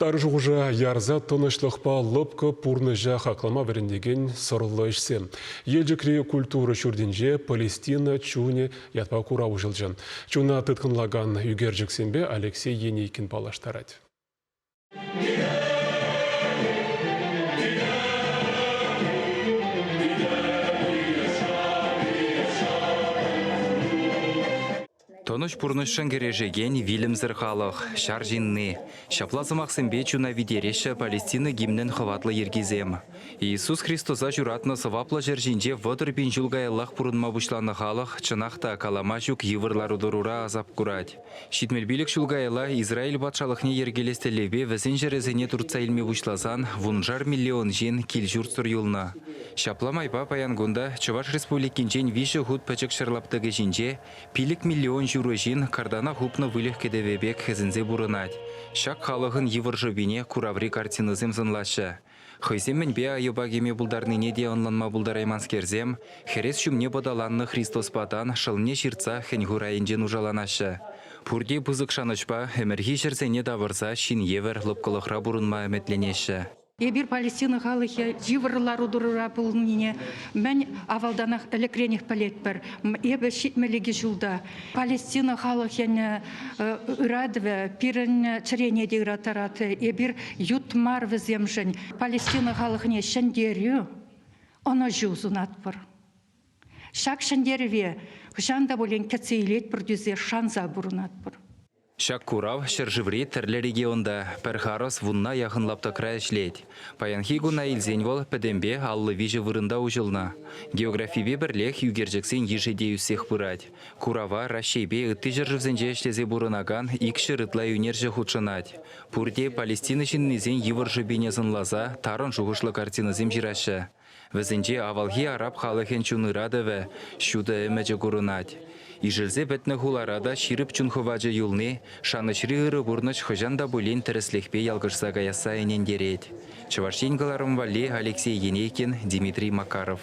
Таржы уже ярза тынышлықпа лыпқы пурныжа хақлама верендеген сұрылы ішсе. Елжікре культуры шүрденже Палестина чуне ятпа кура ұжылжы. Чуна тұтқынлаган үгержіксенбе Алексей Енейкин палаштарады. Тоныш пурнышын кережеген вилімзір халық, шар жинны. Шаплазымақсын бечуна видереші Палестина гимнен хыватлы ергезем. Иисус Христоса журатны сываплы жержинже вăдыр пин жылғайыллах пурынма бұшланы халық, чынақта калама жүк евырлар удырура азап курать. Шитмелбилік жылғайылла Израиль батшалықне ергелестелебе візін жерезіне Турция илме бұшлазан вунжар миллион жен кил жүртсыр юлна. Шапламайпа паянгунда Чуваш Республикинчен виші худ пәчік шырлаптығы жинже пилік миллион жүрежин кардана хупны вылых кедевебек хезінзе бұрынат. Шак халығын евыржыбине кураври картинызым зынлашы. Хыземмен бе айыбагеме бұлдарныне де онланма бұлдарайманскерзем, херес шумне бодаланны Христос патан шылне ширца хэньгурайынжен ужаланашы. Пурде бұзық шанышпа, әміргі жерзене давырза шин евер лыпқылықра бұрынма әметленеші. Ебір Палестина халықы живырлар удырура бұлныне, мән авалданақ элекрених палет бір, ебі шитмелігі жылда. Палестина халықыны үрадве, пирін чырене дегратараты, ебір ютмар віземжін. Палестина халықыне шындерю, оны жузунат бір. Шак шындерве, жанда болен кәцейлет бір дүзе шанза бұрынат бір. Шак курав шыржыври тірлі регионда пәрхарыс вунна яхынлапта край шлет. Паянхи гуна илзен вол пәдембе аллы вижі вырында ұжылна. Географибе бірлех югерджексен ежеде үсех пырать. Курава рашейбе үтті жыржывзенже шлезе бұрынаган икші рытла юнерже худшынать. Пурде Палестина жиннезен евыржыбене зынлаза тарын жуғышлы картинызем жирашы. Візенже авалхи араб халықен чунырадывы, шуды әмәжі көрінать. Ижілзе бәтні хуларада ширіп чунхыважы юлны, шанышры ғыры бұрныш хыжанда бұлен тіріслікпе ялғышса гаяса әнен дерет. Чывашен ғыларым вали Алексей Енейкин, Дмитрий Макаров.